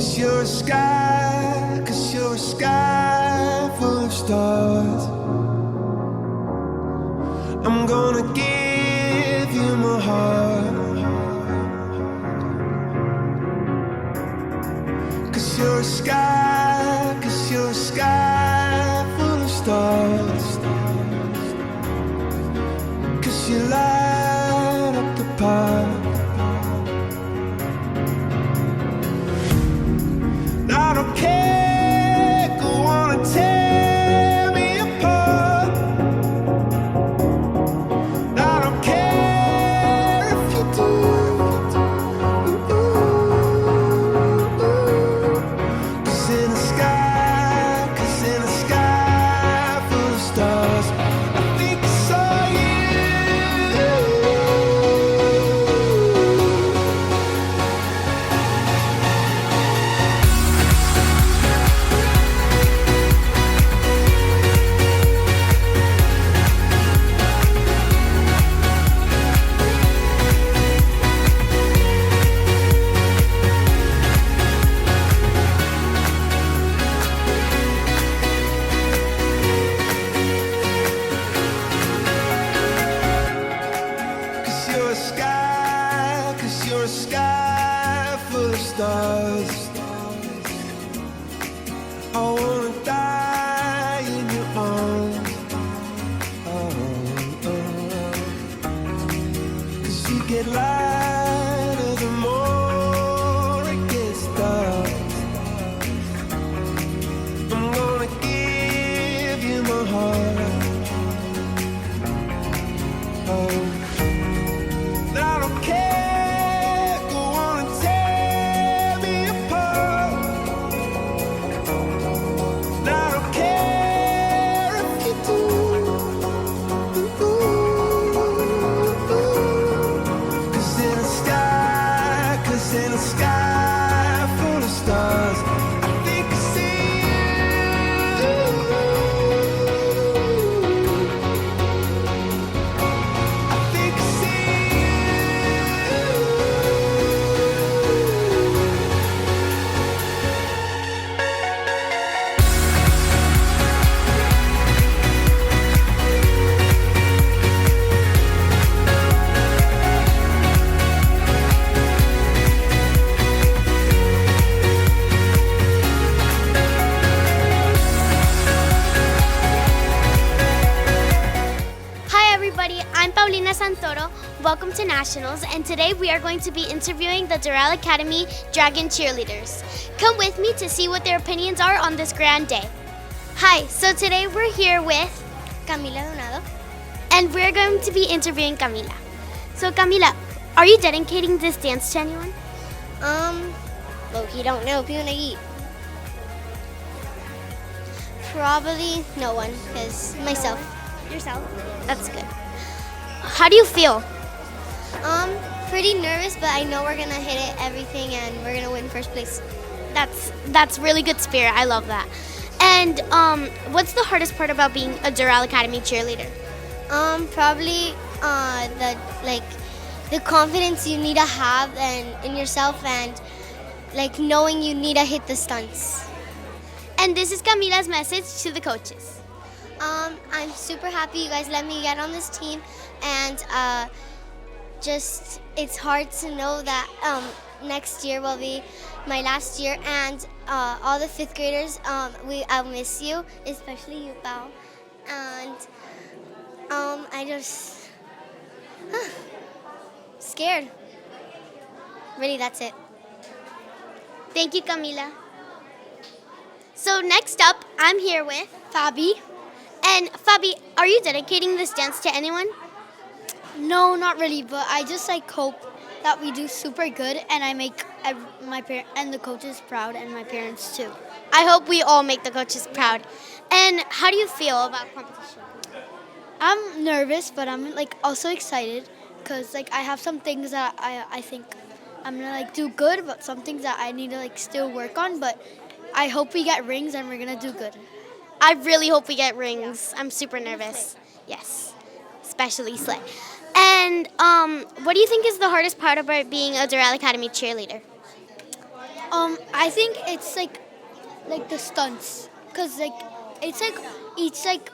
Cause you're a sky full of stars. I'm gonna give you my heart. Cause you're a sky full of stars. Cause you light up the park. I don't care, go on and tear me apart. I don't care if you do. Cause in the sky full of stars, I think I saw you. Cause you're a sky full of stars. I wanna die in your arms. Cause you get lighter the more it gets dark. I'm gonna give you my heart. I don't care, go on and tear me apart. I don't care if you do. Cause in the sky full of stars, I think I see you. I think I see you. Hi everybody, I'm Paulina Santoro. Welcome to Nationals, and today we are going to be interviewing the Doral Academy Dragon Cheerleaders. Come with me to see what their opinions are on this grand day. Hi, so today we're here with Camila Donado, and we're going to be interviewing Camila. So Camila, are you dedicating this dance to anyone? Loki, don't know if you wanna eat. Probably no one, cause myself. Yourself? That's good. How do you feel? Pretty nervous, but I know we're gonna hit it everything and we're gonna win first place. That's really good spirit. I love that. And what's the hardest part about being a Doral Academy cheerleader? Probably the confidence you need to have in yourself and like knowing you need to hit the stunts. And this is Camila's message to the coaches. I'm super happy you guys let me get on this team, and it's hard to know that next year will be my last year, and all the fifth graders, I'll miss you, especially you, Pao. And I just scared. Really, that's it. Thank you, Camila. So next up, I'm here with Fabi. And Fabi, are you dedicating this dance to anyone? No, not really, but I just hope that we do super good and I make my parents and the coaches proud and my parents too. I hope we all make the coaches proud. And how do you feel about competition? I'm nervous, but I'm also excited because I have some things that I think I'm gonna do good, but some things that I need to still work on. But I hope we get rings and we're gonna do good. I really hope we get rings. I'm super nervous. Yes, especially Slay. And what do you think is the hardest part about being a Doral Academy cheerleader? I think it's like the stunts, cause like it's like each like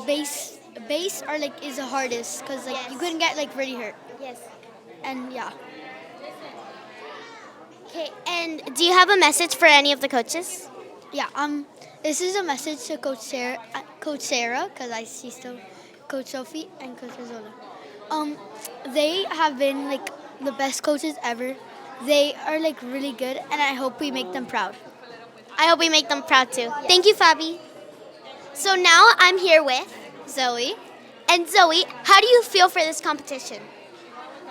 base or like is the hardest, cause like you Yes. couldn't get like really hurt, Yes. and yeah. Okay, and do you have a message for any of the coaches? Yeah, this is a message to Coach Sarah, because I see still Coach Sophie and Coach Azola. They have been like the best coaches ever. They are like really good, and I hope we make them proud. I hope we make them proud too. Thank you, Fabi. So now I'm here with Zoe. And Zoe, how do you feel for this competition?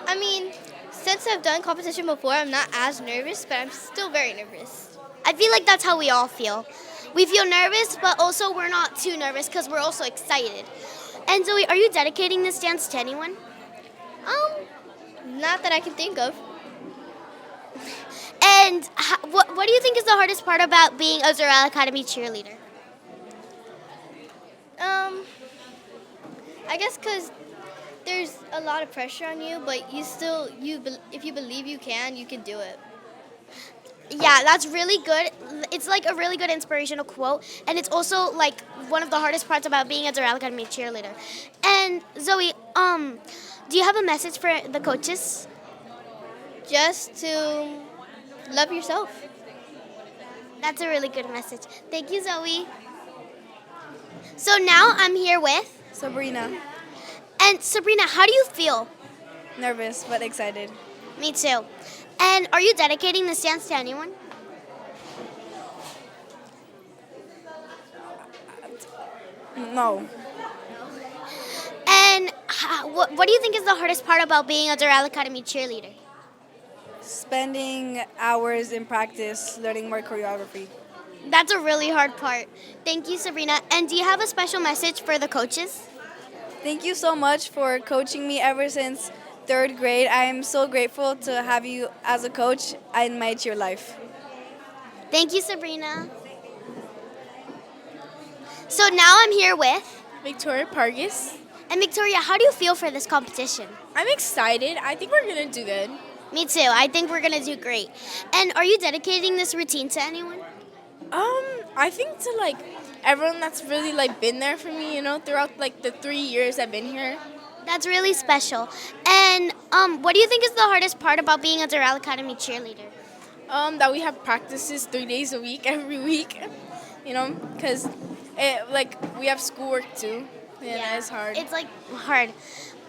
I mean, since I've done competition before, I'm not as nervous, but I'm still very nervous. I feel like that's how we all feel. We feel nervous, but also we're not too nervous because we're also excited. And Zoe, are you dedicating this dance to anyone? Not that I can think of. And what do you think is the hardest part about being a Doral Academy cheerleader? I guess because there's a lot of pressure on you, but if you believe you can do it. Yeah, that's really good. It's like a really good inspirational quote, and it's also like one of the hardest parts about being a Doral Academy cheerleader. And Zoe, do you have a message for the coaches? Just to love yourself. That's a really good message. Thank you, Zoe. So now I'm here with, Sabrina. and Sabrina, how do you feel? Nervous but excited. Me too. And are you dedicating this dance to anyone? No. And what do you think is the hardest part about being a Doral Academy cheerleader? Spending hours in practice learning more choreography. That's a really hard part. Thank you, Sabrina. And do you have a special message for the coaches? Thank you so much for coaching me ever since third grade. I am so grateful to have you as a coach in my cheer life. Thank you, Sabrina. So now I'm here with, Victoria Pargis. and Victoria, how do you feel for this competition? I'm excited. I think we're gonna do good. Me too. I think we're gonna do great. And are you dedicating this routine to anyone? I think to like everyone that's really like been there for me, throughout like the 3 years I've been here. That's really special. And what do you think is the hardest part about being a Doral Academy cheerleader? That we have practices 3 days a week, every week, because we have schoolwork too. Yeah, it's hard. It's like hard.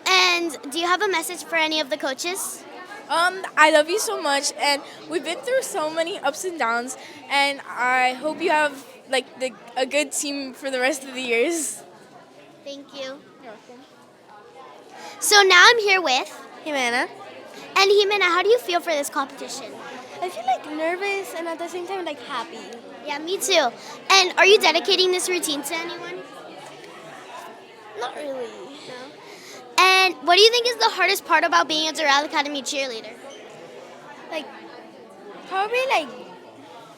And do you have a message for any of the coaches? I love you so much, and we've been through so many ups and downs, and I hope you have like a good team for the rest of the years. Thank you. You're welcome. So now I'm here with, Jimena. and Jimena, how do you feel for this competition? I feel like nervous and at the same time like happy. Yeah, me too. And are you dedicating this routine to anyone? Not really. And what do you think is the hardest part about being a Doral Academy cheerleader? Like probably like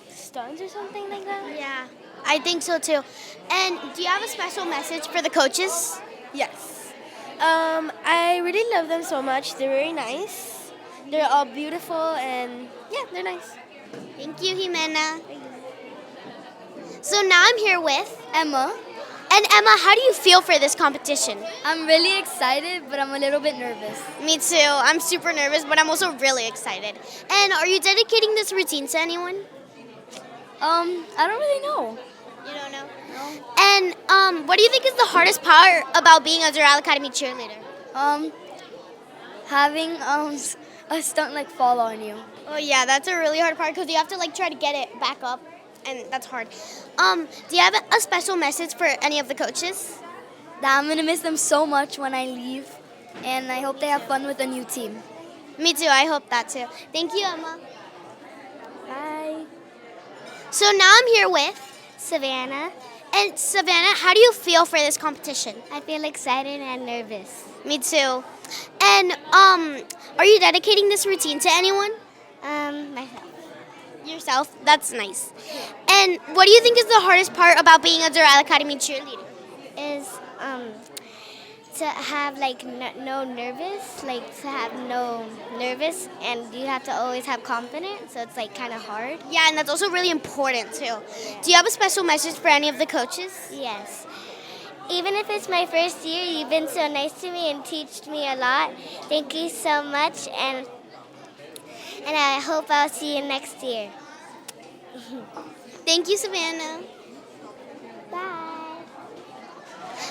stunts or something like that. Yeah, I think so too. And do you have a special message for the coaches? Yes. I really love them so much. They're very nice. They're all beautiful and yeah, they're nice. Thank you, Jimena. So now I'm here with Emma. And Emma, how do you feel for this competition? I'm really excited, but I'm a little bit nervous. Me too. I'm super nervous, but I'm also really excited. And are you dedicating this routine to anyone? I don't really know. You don't know? No. And what do you think is the hardest part about being a Doral Academy cheerleader? Having a stunt like fall on you. Oh yeah, that's a really hard part because you have to like try to get it back up, and that's hard. Do you have a special message for any of the coaches? That I'm gonna miss them so much when I leave, and I hope they have fun with the new team. Me too. I hope that too. Thank you, Emma. Bye. So now I'm here with Savannah. And Savannah, how do you feel for this competition? I feel excited and nervous. Me too. And are you dedicating this routine to anyone? Myself. Yourself? That's nice. And what do you think is the hardest part about being a Doral Academy cheerleader? Is to have like no nervous, like to have no nervous, and you have to always have confidence. So it's like kind of hard. Yeah, and that's also really important too. Do you have a special message for any of the coaches? Yes. Even if it's my first year, you've been so nice to me and taught me a lot. Thank you so much, and I hope I'll see you next year. Thank you, Savannah. Bye.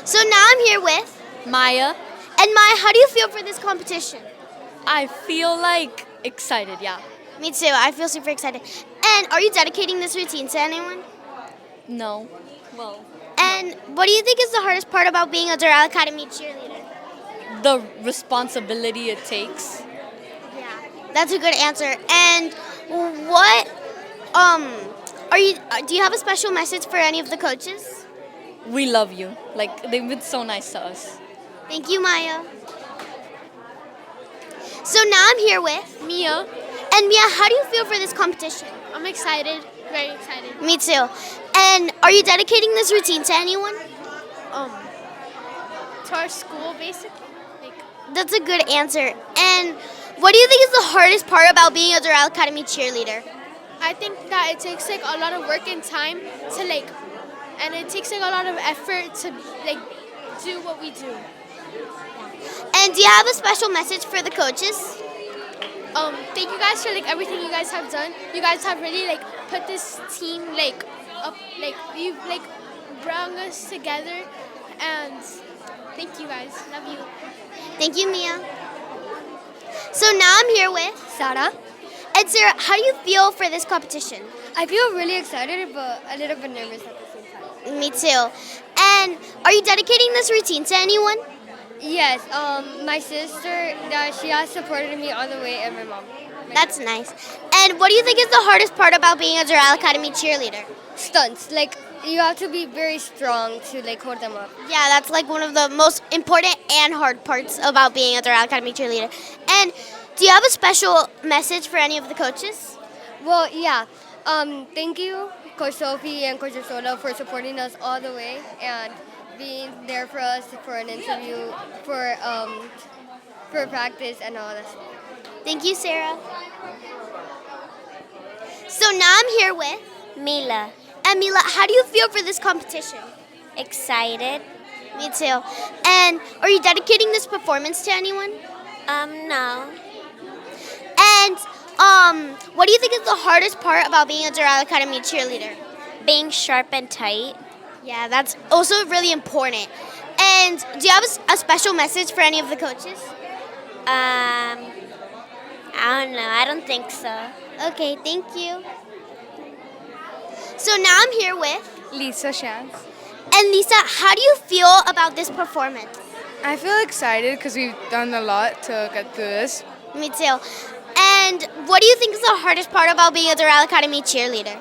So now I'm here with Maya, and Maya. How do you feel for this competition? I feel like excited, yeah. Me too. I feel super excited. And are you dedicating this routine to anyone? No. Well, And what do you think is the hardest part about being a Doral Academy cheerleader? the responsibility it takes. Yeah, that's a good answer. And what are you? Do you have a special message for any of the coaches? We love you. Like, they've been so nice to us. Thank you, Maya. So now I'm here with Mia, and Mia. How do you feel for this competition? I'm excited, very excited. Me too. And are you dedicating this routine to anyone? To our school, basically. That's a good answer. And what do you think is the hardest part about being a Doral Academy cheerleader? I think that it takes like a lot of work and time to like, and it takes like a lot of effort to like do what we do. And do you have a special message for the coaches? Thank you guys for like everything you guys have done. You guys have really like put this team like up, like you've like brought us together, and thank you guys. Love you. Thank you, Mia. So now I'm here with Sarah, and Sarah. How do you feel for this competition? I feel really excited, but a little bit nervous at the same time. Me too. And are you dedicating this routine to anyone? Yes, my sister, she has supported me all the way, and my mom. That's nice. And what do you think is the hardest part about being a Doral Academy cheerleader? Stunts, like you have to be very strong to like hold them up. Yeah, that's like one of the most important and hard parts about being a Doral Academy cheerleader. And do you have a special message for any of the coaches? Well, yeah. Thank you, Coach Sophie and Coach Sola, for supporting us all the way and being there for us for an interview, for practice and all that stuff. Thank you, Sarah. So now I'm here with Mila, and Mila. How do you feel for this competition? excited? Me too. And are you dedicating this performance to anyone? No. And what do you think is the hardest part about being a Doral Academy cheerleader? Being sharp and tight. Yeah, that's also really important. And do you have a special message for any of the coaches? I don't know. I don't think so. Okay, thank you. So now I'm here with Lisa Shantz. and Lisa. How do you feel about this performance? I feel excited because we've done a lot to get through this. Me too. And what do you think is the hardest part about being a Doral Academy cheerleader?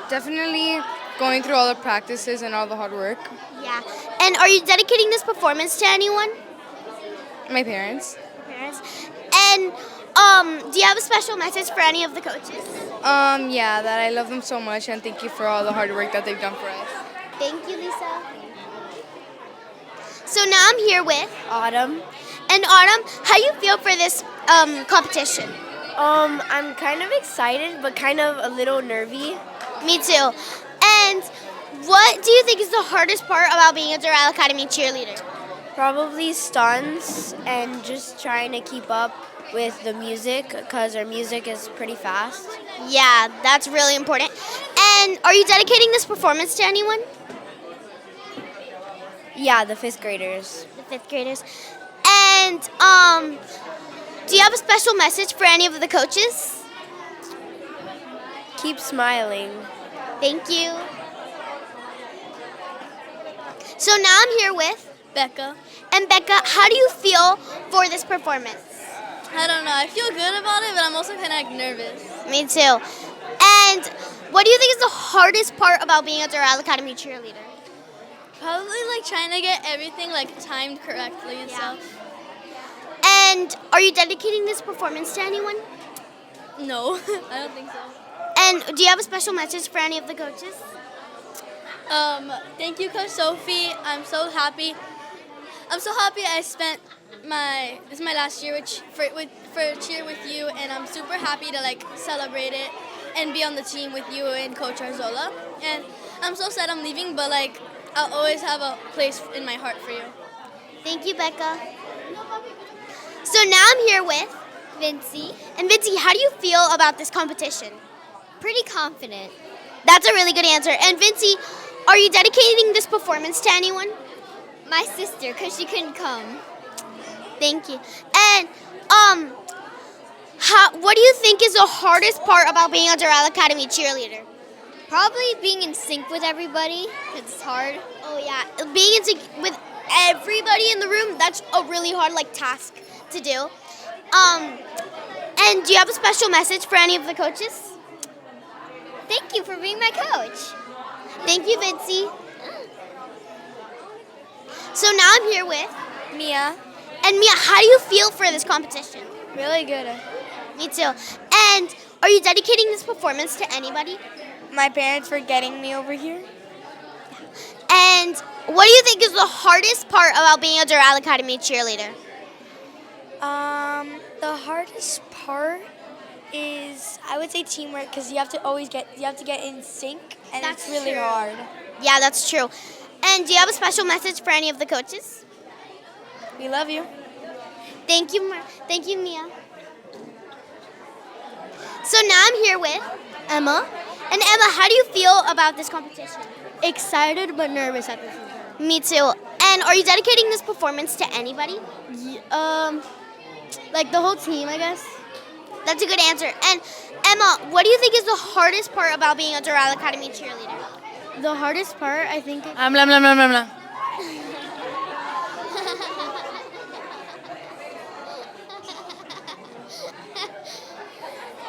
Definitely going through all the practices and all the hard work. Yeah. And are you dedicating this performance to anyone? My parents. Parents. And do you have a special message for any of the coaches? Yeah, that I love them so much and thank you for all the hard work that they've done for us. Thank you, Lisa. So now I'm here with Autumn. and Autumn. How do you feel for this competition? I'm kind of excited, but kind of a little nervy. Me too. And what do you think is the hardest part about being a Doral Academy cheerleader? Probably stunts and just trying to keep up with the music because our music is pretty fast. Yeah, that's really important. And are you dedicating this performance to anyone? Yeah, the fifth graders. The fifth graders. And do you have a special message for any of the coaches? Keep smiling. Thank you. So now I'm here with Becca. and Becca. How do you feel for this performance? I don't know. I feel good about it, but I'm also kind of like nervous. Me too. And what do you think is the hardest part about being a Doral Academy cheerleader? Probably like trying to get everything like timed correctly and stuff. And are you dedicating this performance to anyone? No, I don't think so. And do you have a special message for any of the coaches? Thank you, Coach Sophie. I'm so happy I'm so happy I spent this is my last year for cheer with you, and I'm super happy to like celebrate it and be on the team with you and Coach Arzola. And I'm so sad I'm leaving, but like I'll always have a place in my heart for you. Thank you, Becca. So now I'm here with Vinci. And Vinci, how do you feel about this competition? Pretty confident. That's a really good answer. And Vinci, are you dedicating this performance to anyone? My sister, because she couldn't come. Thank you. And what do you think is the hardest part about being a Doral Academy cheerleader? Probably being in sync with everybody, because it's hard. Oh yeah, being in sync with everybody in the room, that's a really hard task to do. And do you have a special message for any of the coaches? Thank you for being my coach. Thank you, Vinci. So now I'm here with Mia. And Mia, how do you feel for this competition? Really good. Me too. And are you dedicating this performance to anybody? My parents for getting me over here. And what do you think is the hardest part about being a Doral Academy cheerleader? The hardest part is, I would say, teamwork, because you have to get in sync, and That's it's really true. hard. Yeah, that's true. And do you have a special message for any of the coaches? We love you. Thank you, thank you, Mia. So now I'm here with Emma. And Emma, how do you feel about this competition? Excited but nervous at the same time. Me too. And are you dedicating this performance to anybody? Like the whole team, I guess. That's a good answer. And Emma, what do you think is the hardest part about being a Doral Academy cheerleader? The hardest part, I think. Blah, blah, blah, blah, blah.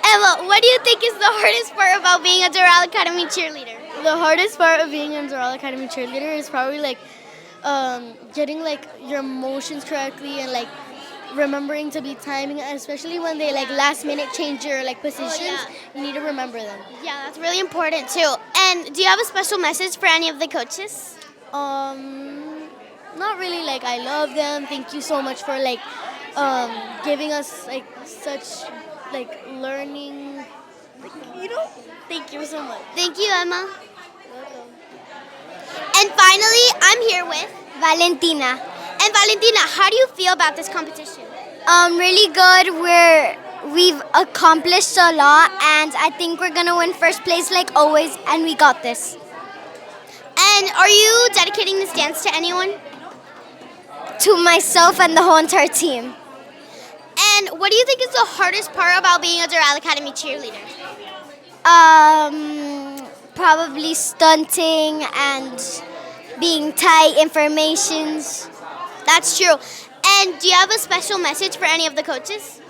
Emma, what do you think is the hardest part about being a Doral Academy cheerleader? The hardest part of being a Doral Academy cheerleader is probably getting your emotions correctly and remembering to be timing, especially when they last minute change your positions. yeah. You need to remember them. Yeah, that's really important too. And do you have a special message for any of the coaches? Not really. I love them. Thank you so much for giving us such learning. Thank you so much. Thank you, Emma. And finally, I'm here with Valentina. And Valentina, how do you feel about this competition? Really good. We've accomplished a lot, and I think we're gonna win first place like always, and we got this. And are you dedicating this dance to anyone? To myself and the whole entire team. And what do you think is the hardest part about being a Doral Academy cheerleader? Probably stunting and being tight informations. That's true. And do you have a special message for any of the coaches?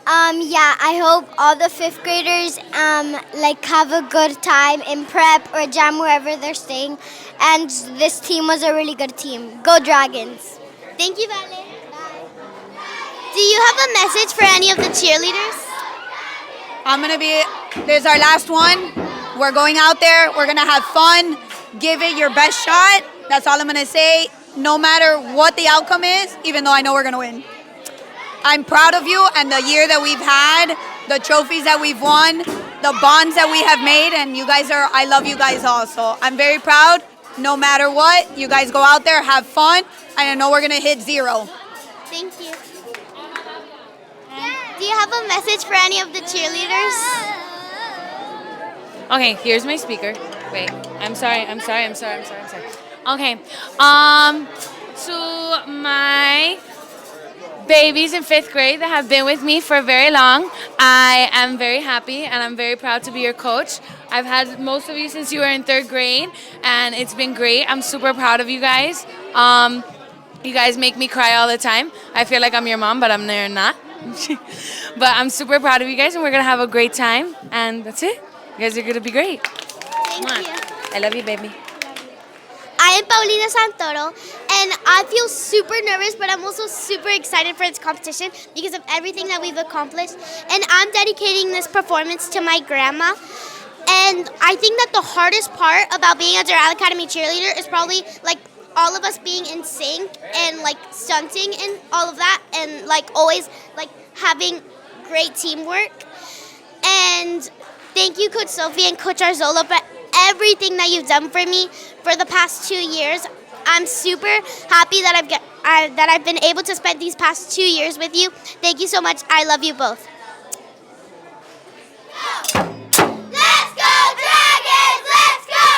Yeah, I hope all the fifth graders have a good time in prep or jam wherever they're staying. And this team was a really good team. Go Dragons. Thank you, Vale. Do you have a message for any of the cheerleaders? There's our last one. We're going out there. We're going to have fun. Give it your best shot. That's all I'm going to say. No matter what the outcome is, even though I know we're going to win. I'm proud of you and the year that we've had, the trophies that we've won, the bonds that we have made, and I love you guys all. So I'm very proud. No matter what, you guys go out there, have fun, and I know we're going to hit 0. Thank you. Do you have a message for any of the cheerleaders? Okay, here's my speaker. Wait, I'm sorry. Okay, to my babies in 5th grade that have been with me for very long, I am very happy and I'm very proud to be your coach. I've had most of you since you were in 3rd grade, and it's been great. I'm super proud of you guys. You guys make me cry all the time. I feel like I'm your mom, but I'm not. But I'm super proud of you guys, and we're going to have a great time. And that's it. You guys are going to be great. Thank you. I love you, baby. I am Paulina Santoro, and I feel super nervous, but I'm also super excited for this competition because of everything that we've accomplished. And I'm dedicating this performance to my grandma. And I think that the hardest part about being a Doral Academy cheerleader is probably all of us being in sync and like stunting and all of that, and like always like having great teamwork. And thank you, Coach Sophie and Coach Arzola, for everything that you've done for me for the past 2 years. I'm super happy that I've been able to spend these past 2 years with you. Thank you so much. I love you both. Let's go Dragons! Let's go!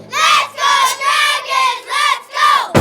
Let's go Dragons! Let's go!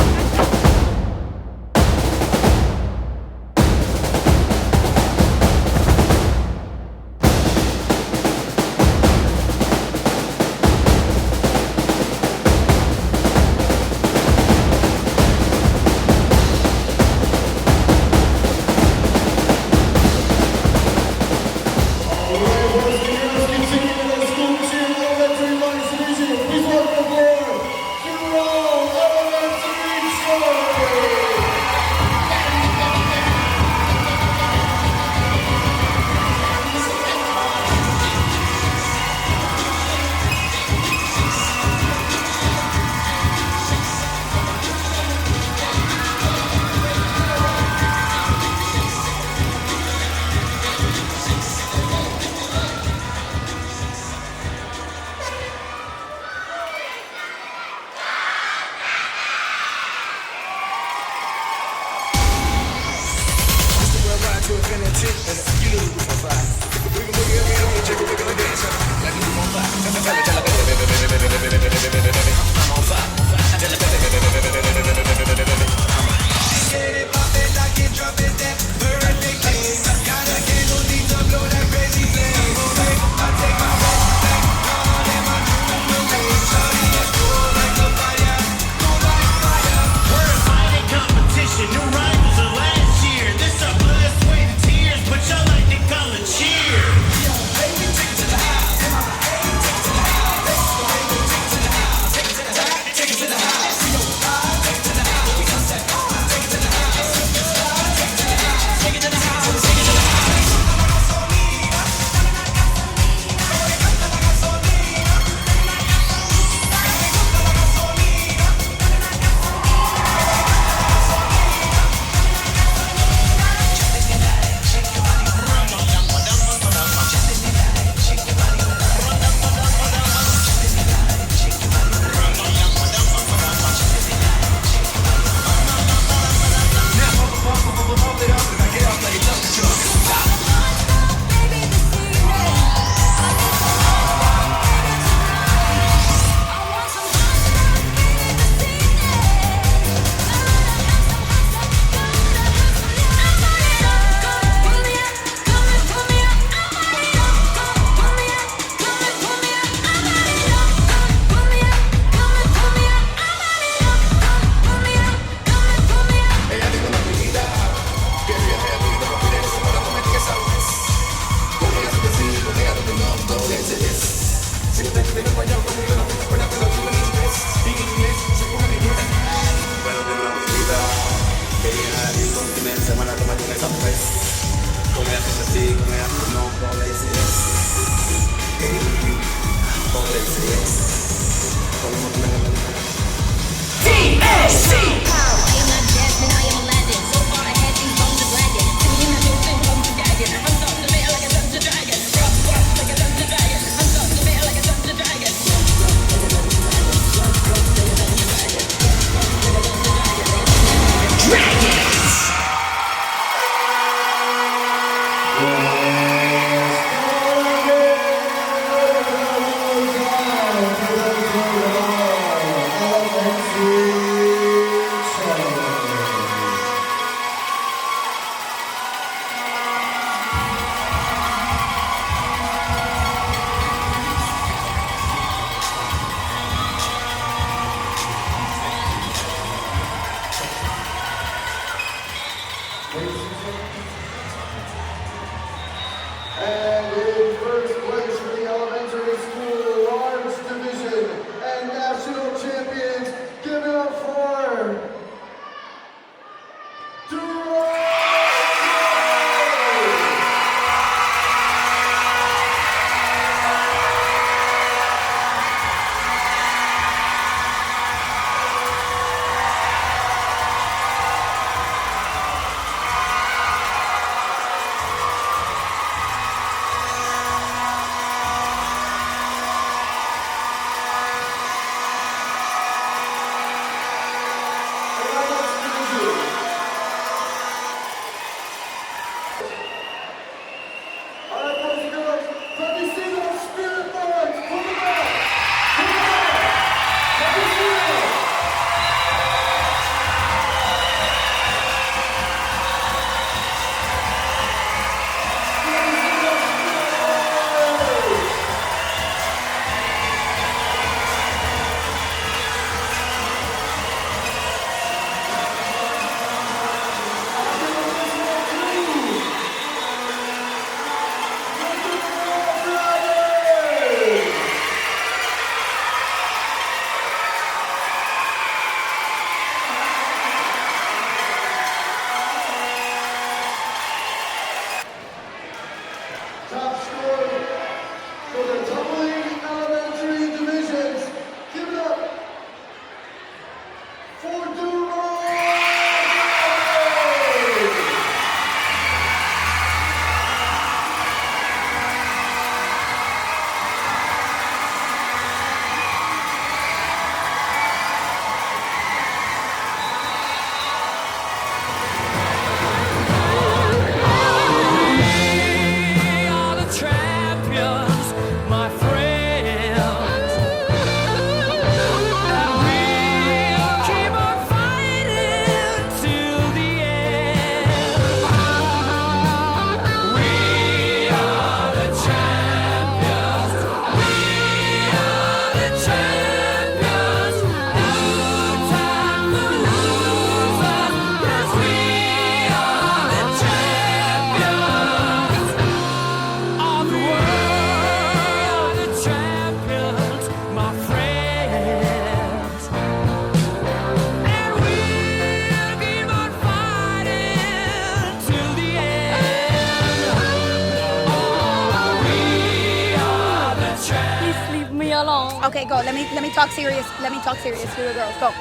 little. Okay, go. Let me talk serious. Let me talk serious to the girls. Go.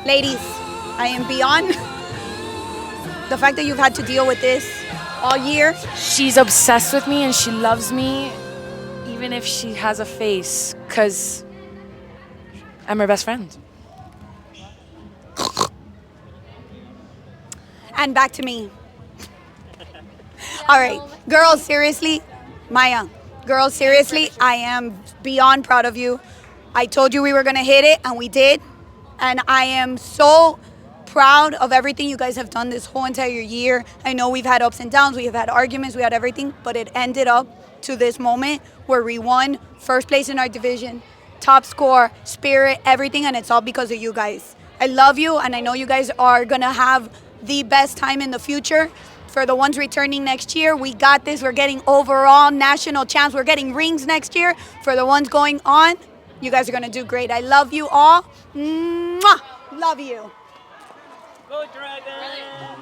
Ladies, I am beyond the fact that you've had to deal with this all year. She's obsessed with me and she loves me even if she has a face, because I'm her best friend. And back to me. All right, girls, seriously, Maya, girls, seriously, I am beyond proud of you. I told you we were gonna hit it, and we did. And I am so proud of everything you guys have done this whole entire year. I know we've had ups and downs, we have had arguments, we had everything, but it ended up to this moment where we won first place in our division, top score, spirit, everything, and it's all because of you guys. I love you, and I know you guys are gonna have the best time in the future. For the ones returning next year, we got this. We're getting overall national champs. We're getting rings next year. For the ones going on, you guys are gonna do great. I love you all. Mwah! Love you. Go Dragons!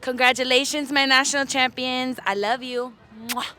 Congratulations, my national champions. I love you. Mwah.